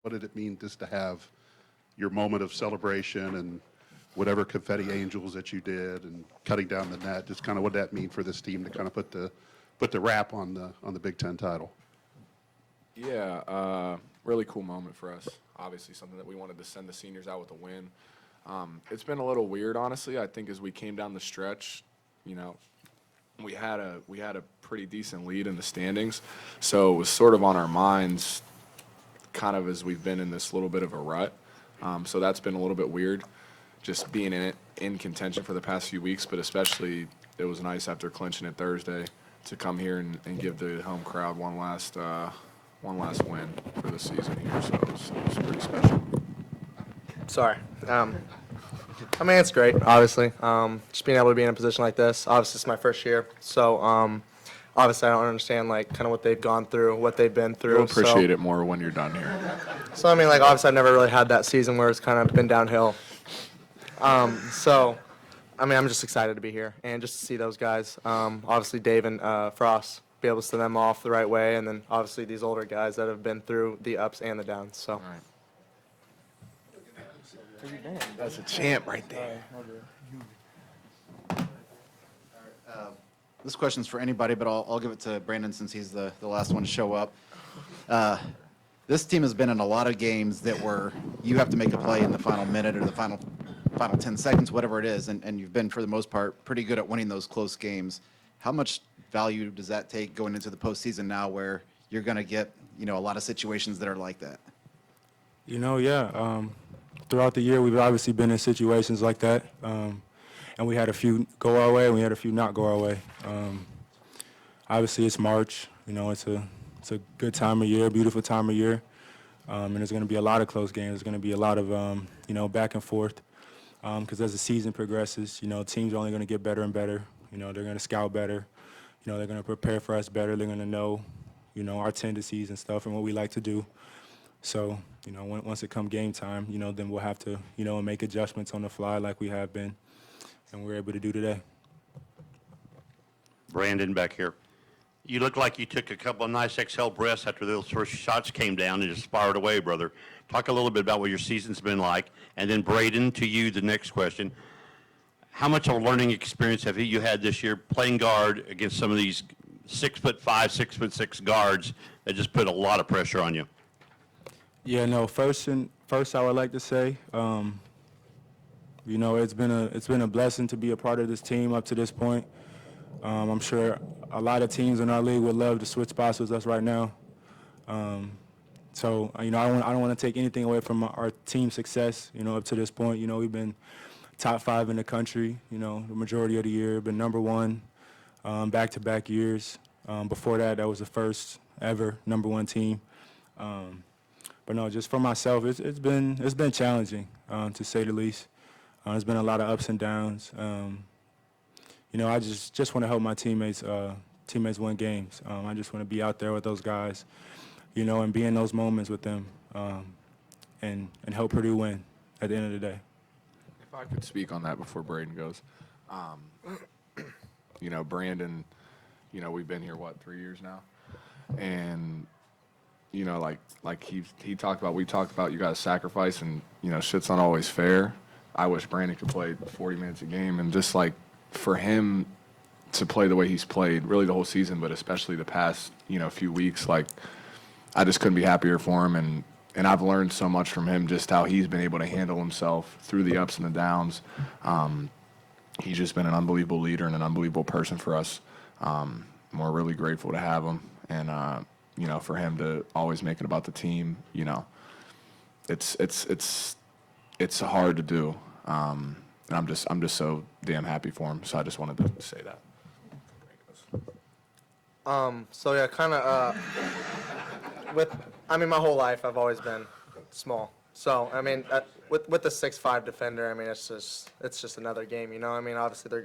What did it mean just to have your moment of celebration and whatever confetti angels that you did and cutting down the net? Just kind of what did that mean for this team to kind of put the wrap on the Big Ten title? Yeah, really cool moment for us. Obviously, something that we wanted to send the seniors out with a win. It's been a little weird, honestly. I think as we came down the stretch, you know, we had a pretty decent lead in the standings, so it was sort of on our minds, kind of as we've been in this little bit of a rut. So that's been a little bit weird, just being in contention for the past few weeks. But especially, it was nice after clinching it Thursday to come here and give the home crowd one last win for the season here. So it was pretty special. Sorry. I mean, it's great, obviously. Just being able to be in a position like this. Obviously, it's my first year. So, obviously, I don't understand, like, kind of what they've gone through, what they've been through. You'll appreciate it more when you're done here. So, I mean, like, obviously, I've never really had that season where it's kind of been downhill. So, I mean, I'm just excited to be here and just to see those guys. Obviously, Dave and Frost, be able to send them off the right way, and then, obviously, these older guys that have been through the ups and the downs. So. All right. That's a champ right there. This question's for anybody, but I'll give it to Brandon since he's the last one to show up. This team has been in a lot of games that were you have to make a play in the final minute or the final 10 seconds, whatever it is, and you've been, for the most part, pretty good at winning those close games. How much value does that take going into the postseason now where you're going to get, a lot of situations that are like that? Throughout the year, we've obviously been in situations like that, and we had a few go our way, and we had a few not go our way. Obviously, it's March. It's a good time of year, beautiful time of year, and there's going to be a lot of close games. There's going to be a lot of back and forth, because as the season progresses, teams are only going to get better and better. They're going to scout better. They're going to prepare for us better. They're going to know, our tendencies and stuff and what we like to do. So, once it come game time, then we'll have to, make adjustments on the fly like we have been, and we're able to do today. Brandon back here. You look like you took a couple of nice exhale breaths after those first shots came down and just fired away, brother. Talk a little bit about what your season's been like. And then, Braden, to you, the next question. How much of a learning experience have you had this year playing guard against some of these 6'5", 6'6" guards that just put a lot of pressure on you? Yeah, no. First, I would like to say, it's been a blessing to be a part of this team up to this point. I'm sure a lot of teams in our league would love to switch spots with us right now. So I don't want to take anything away from our team success. Up to this point, we've been top 5 in the country. The majority of the year, been number 1, back-to-back years. Before that was the first ever number 1 team. But no, just for myself, it's been challenging, to say the least. There's been a lot of ups and downs. I just want to help my teammates win games. I just want to be out there with those guys, and be in those moments with them, and help Purdue win at the end of the day. If I could speak on that before Braden goes, Brandon, we've been here 3 years now, and. Like he talked about, we talked about you guys sacrifice and, shit's not always fair. I wish Brandon could play 40 minutes a game, and just like for him to play the way he's played really the whole season, but especially the past, few weeks, like I just couldn't be happier for him. And I've learned so much from him, just how he's been able to handle himself through the ups and the downs. He's just been an unbelievable leader and an unbelievable person for us. We're really grateful to have him. And, for him to always make it about the team, it's hard to do, and I'm just so damn happy for him. So I just wanted to say that. So yeah, kind of my whole life I've always been small. So I mean, with the 6'5" defender, I mean it's just another game, Obviously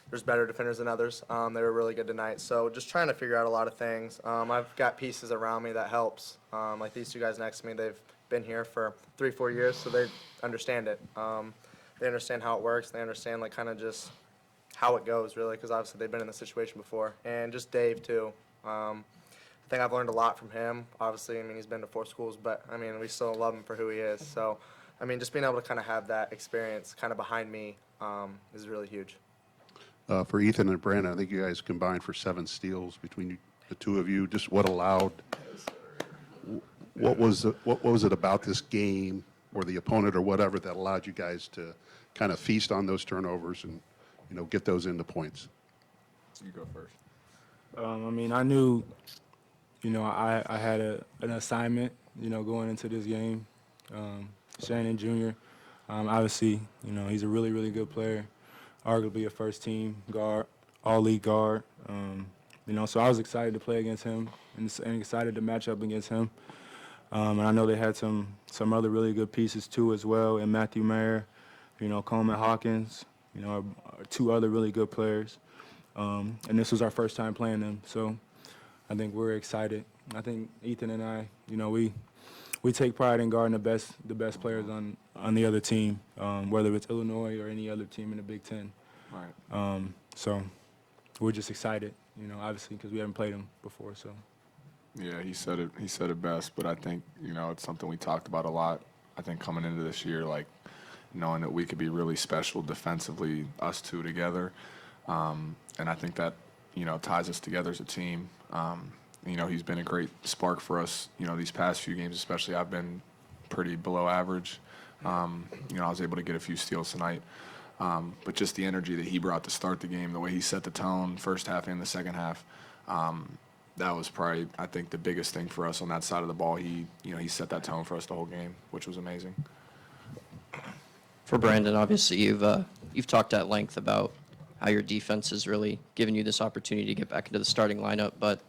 there's better defenders than others. They were really good tonight. So just trying to figure out a lot of things. I've got pieces around me that helps. Like these 2 guys next to me, they've been here for 3-4 years, so they understand it. They understand how it works. They understand like kind of just how it goes, really, because obviously they've been in the situation before. And just Dave too. I think I've learned a lot from him. Obviously, I mean, he's been to 4 schools, but I mean, we still love him for who he is. So, I mean, just being able to kind of have that experience kind of behind me is really huge. For Ethan and Brandon, I think you guys combined for 7 steals between the two of you. Just what was it about this game or the opponent or whatever that allowed you guys to kind of feast on those turnovers and, get those into points? You go first. I mean, I knew, I had an assignment, going into this game. Shannon Jr., obviously, he's a really, really good player, arguably a first-team guard, all-league guard. So I was excited to play against him and excited to match up against him. And I know they had some other really good pieces too as well, and Matthew Mayer, Coleman Hawkins, are 2 other really good players. And this was our first time playing them, so I think we're excited. I think Ethan and I, we take pride in guarding the best players on the other team, whether it's Illinois or any other team in the Big Ten. Right. So we're just excited, obviously because we haven't played them before. So. Yeah, he said it best, but I think, it's something we talked about a lot. I think coming into this year, like knowing that we could be really special defensively, us 2 together. And I think that, ties us together as a team. He's been a great spark for us, these past few games, especially. I've been pretty below average. I was able to get a few steals tonight. But just the energy that he brought to start the game, the way he set the tone first half and the second half, that was probably, I think, the biggest thing for us on that side of the ball. He set that tone for us the whole game, which was amazing. For Brandon, obviously, you've talked at length about how your defense has really given you this opportunity to get back into the starting lineup, but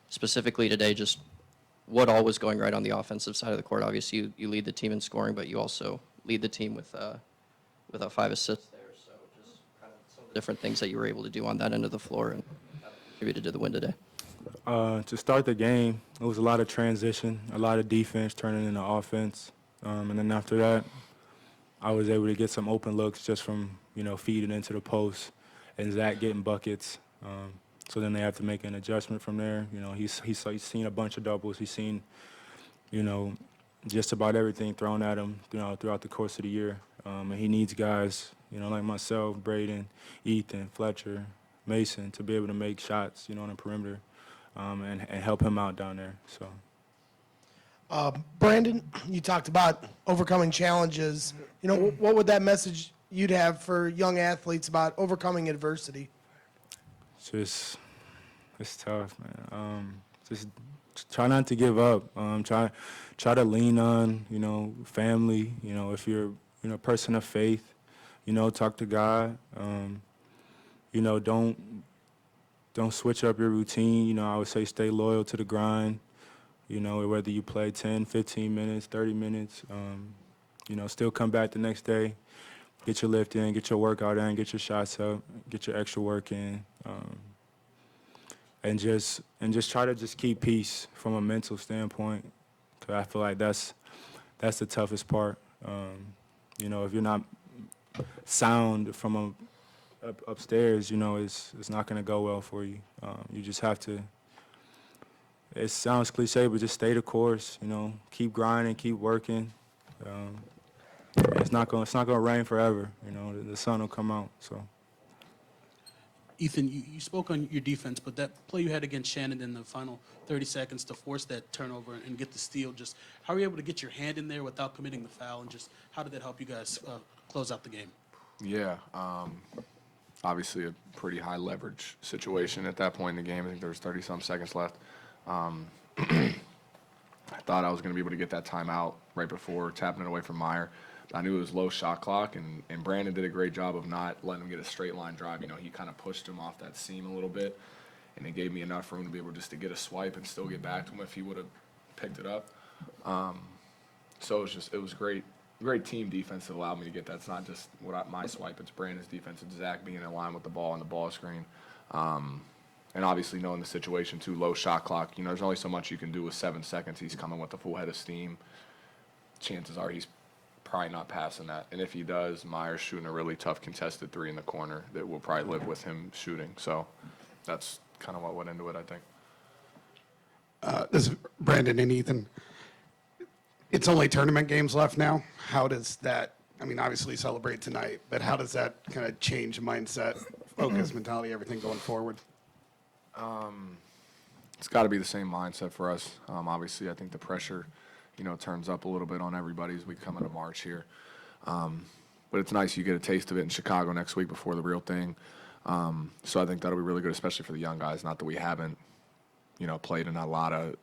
specifically today, just what all was going right on the offensive side of the court? Obviously, you lead the team in scoring, but you also lead the team with 5 assists there. So just kind of some of the different things that you were able to do on that end of the floor and contributed to the win today. To start the game, it was a lot of transition, a lot of defense turning into offense. And then after that, I was able to get some open looks just from, feeding into the post and Zach getting buckets. So then they have to make an adjustment from there. He's seen a bunch of doubles. He's seen, just about everything thrown at him, throughout the course of the year. And he needs guys, like myself, Braden, Ethan, Fletcher, Mason, to be able to make shots, on the perimeter. And help him out down there. So, Brandon, you talked about overcoming challenges. What would that message you'd have for young athletes about overcoming adversity? it's tough, man. Just try not to give up. Try to lean on, family. If you're, a person of faith, talk to God. Don't switch up your routine. I would say stay loyal to the grind, whether you play 10, 15 minutes, 30 minutes, still come back the next day, get your lift in, get your workout in, get your shots up, get your extra work in, and just try to just keep peace from a mental standpoint, because I feel like that's the toughest part. If you're not sound from upstairs, it's not going to go well for you. You just have to, it sounds cliche, but just stay the course, keep grinding, keep working. It's not going to rain forever, the sun will come out. So. Ethan, you spoke on your defense, but that play you had against Shannon in the final 30 seconds to force that turnover and get the steal, just how were you able to get your hand in there without committing the foul, and just how did that help you guys close out the game? Yeah, obviously a pretty high leverage situation at that point in the game. I think there was 30-some seconds left. I thought I was going to be able to get that timeout right before tapping it away from Meyer. I knew it was low shot clock, and Brandon did a great job of not letting him get a straight line drive. He kind of pushed him off that seam a little bit, and it gave me enough room to be able just to get a swipe and still get back to him if he would have picked it up. So it was great team defense that allowed me to get that. It's not just my swipe, it's Brandon's defense. It's Zach being in line with the ball on the ball screen. And obviously knowing the situation too, low shot clock, there's only so much you can do with 7 seconds. He's coming with a full head of steam. Chances are he's probably not passing that. And if he does, Meyer's shooting a really tough contested 3 in the corner that will probably live with him shooting. So that's kind of what went into it, I think. This is Brandon and Ethan. It's only tournament games left now. How does that, I mean, obviously celebrate tonight, but how does that kind of change mindset, focus, mentality, everything going forward? It's got to be the same mindset for us. Obviously, I think the pressure, turns up a little bit on everybody as we come into March here. But it's nice you get a taste of it in Chicago next week before the real thing. So I think that'll be really good, especially for the young guys. Not that we haven't, played in a lot of,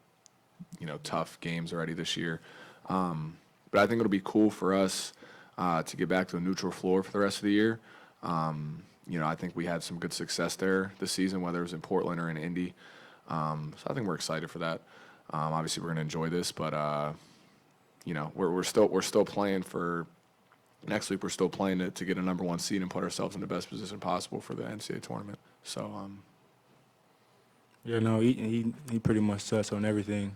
tough games already this year. But I think it'll be cool for us to get back to a neutral floor for the rest of the year. I think we had some good success there this season, whether it was in Portland or in Indy. So I think we're excited for that. Obviously, we're going to enjoy this, but we're still playing for next week. We're still playing to get a number 1 seed and put ourselves in the best position possible for the NCAA tournament. So. Yeah, no, he pretty much sets on everything.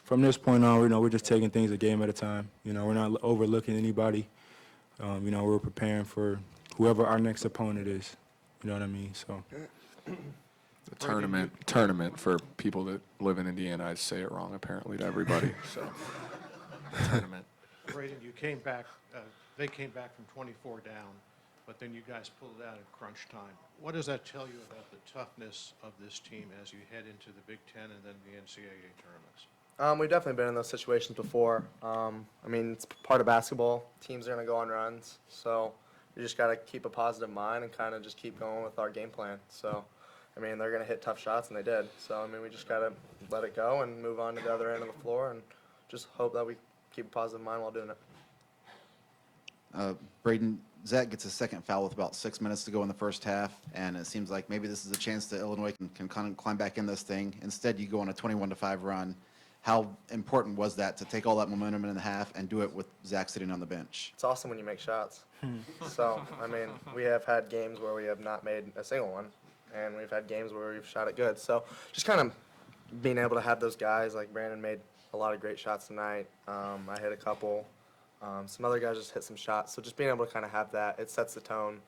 From this point on, we're just taking things a game at a time. We're not overlooking anybody. We're preparing for whoever our next opponent is. You know what I mean? So. The tournament for people that live in Indiana. I say it wrong apparently to everybody. So. Tournament. Braden, you came back. They came back from 24 down, but then you guys pulled out at crunch time. What does that tell you about the toughness of this team as you head into the Big Ten and then the NCAA tournaments? We've definitely been in those situations before. It's part of basketball. Teams are going to go on runs. So you just got to keep a positive mind and kind of just keep going with our game plan. So, they're going to hit tough shots, and they did. So, we just got to let it go and move on to the other end of the floor and just hope that we keep a positive mind while doing it. Braden, Zach gets a second foul with about 6 minutes to go in the first half, and it seems like maybe this is a chance that Illinois can kind of climb back in this thing. Instead, you go on a 21-5 run. How important was that to take all that momentum in the half and do it with Zach sitting on the bench? It's awesome when you make shots. So, we have had games where we have not made a single one, and we've had games where we've shot it good. So, just kind of being able to have those guys, like Brandon made a lot of great shots tonight. I hit a couple. Some other guys just hit some shots. So, just being able to kind of have that, it sets the tone,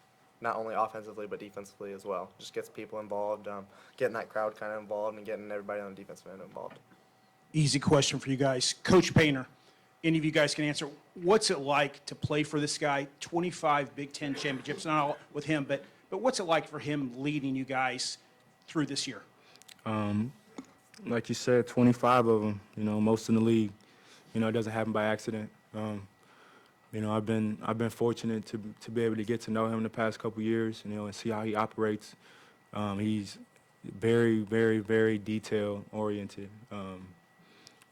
not only offensively but defensively as well. Just gets people involved, getting that crowd kind of involved, and getting everybody on the defensive end involved. Easy question for you guys. Coach Painter, any of you guys can answer. What's it like to play for this guy? 25 Big Ten championships, not all with him, but what's it like for him leading you guys through this year? Like you said, 25 of them, most in the league. It doesn't happen by accident. I've been fortunate to be able to get to know him the past couple years, and see how he operates. He's very, very, very detail oriented.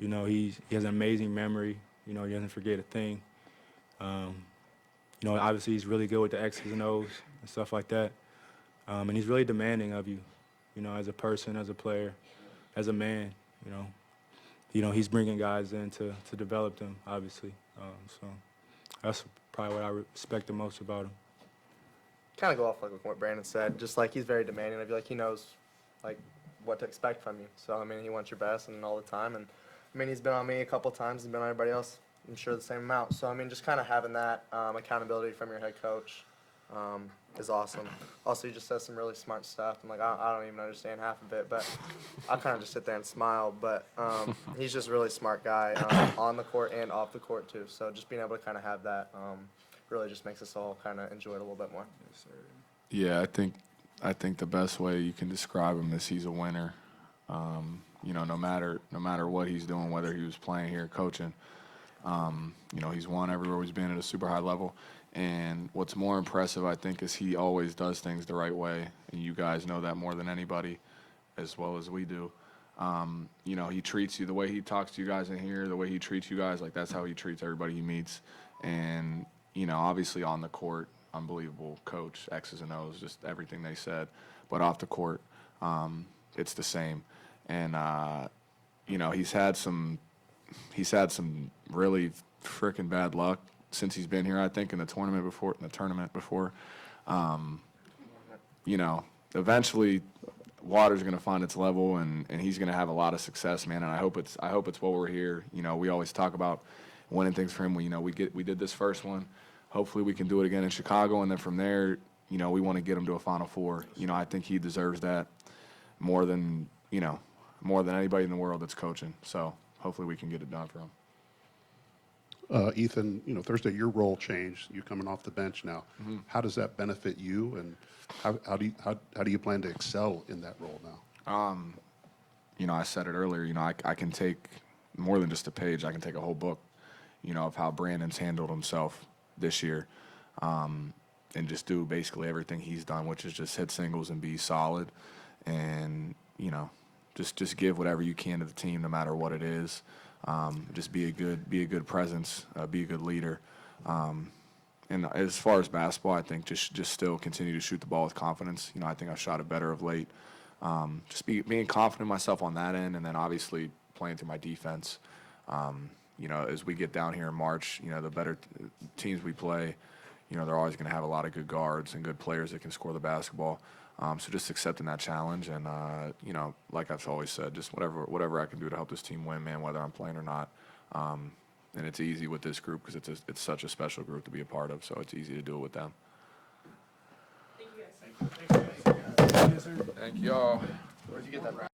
He has an amazing memory. He doesn't forget a thing. Obviously he's really good with the X's and O's and stuff like that. And he's really demanding of you, as a person, as a player, as a man, he's bringing guys in to develop them, obviously. So that's probably what I respect the most about him. Kind of go off like what Brandon said. Just like he's very demanding of you. Like he knows like what to expect from you. So he wants your best and all the time. And he's been on me a couple times. He's been on everybody else. I'm sure the same amount. So just kind of having that accountability from your head coach is awesome. Also, he just says some really smart stuff. I'm like, I don't even understand half of it, but I kind of just sit there and smile. But he's just a really smart guy on the court and off the court too. So just being able to kind of have that really just makes us all kind of enjoy it a little bit more. Yeah, I think the best way you can describe him is he's a winner. No matter what he's doing, whether he was playing here, coaching, he's won everywhere he's been at a super high level. And what's more impressive, I think, is he always does things the right way. And you guys know that more than anybody, as well as we do. He treats you the way he talks to you guys in here, the way he treats you guys, like that's how he treats everybody he meets. And, obviously on the court, unbelievable coach, X's and O's, just everything they said. But off the court, it's the same. And, he's had some really freaking bad luck since he's been here, I think, in the tournament before. Eventually water's going to find its level and he's going to have a lot of success, man. And I hope it's while we're here. We always talk about winning things for him. We did this first one. Hopefully we can do it again in Chicago. And then from there, we want to get him to a Final Four. I think he deserves that more than, more than anybody in the world that's coaching. So hopefully we can get it done for him. Ethan, Thursday, your role changed. You're coming off the bench now. How does that benefit you, and how do you plan to excel in that role now? I said it earlier, I can take more than just a page. I can take a whole book, of how Brandon's handled himself this year, and just do basically everything he's done, which is just hit singles and be solid, and just give whatever you can to the team, no matter what it is. Just be a good presence, be a good leader. And as far as basketball, I think just still continue to shoot the ball with confidence. I think I've shot it better of late. Just being confident in myself on that end, and then obviously playing through my defense. As we get down here in March, the better teams we play, they're always going to have a lot of good guards and good players that can score the basketball. So just accepting that challenge, and like I've always said, just whatever I can do to help this team win, man, whether I'm playing or not. And it's easy with this group because it's such a special group to be a part of. So it's easy to do it with them. Thank you all. Where'd you get that?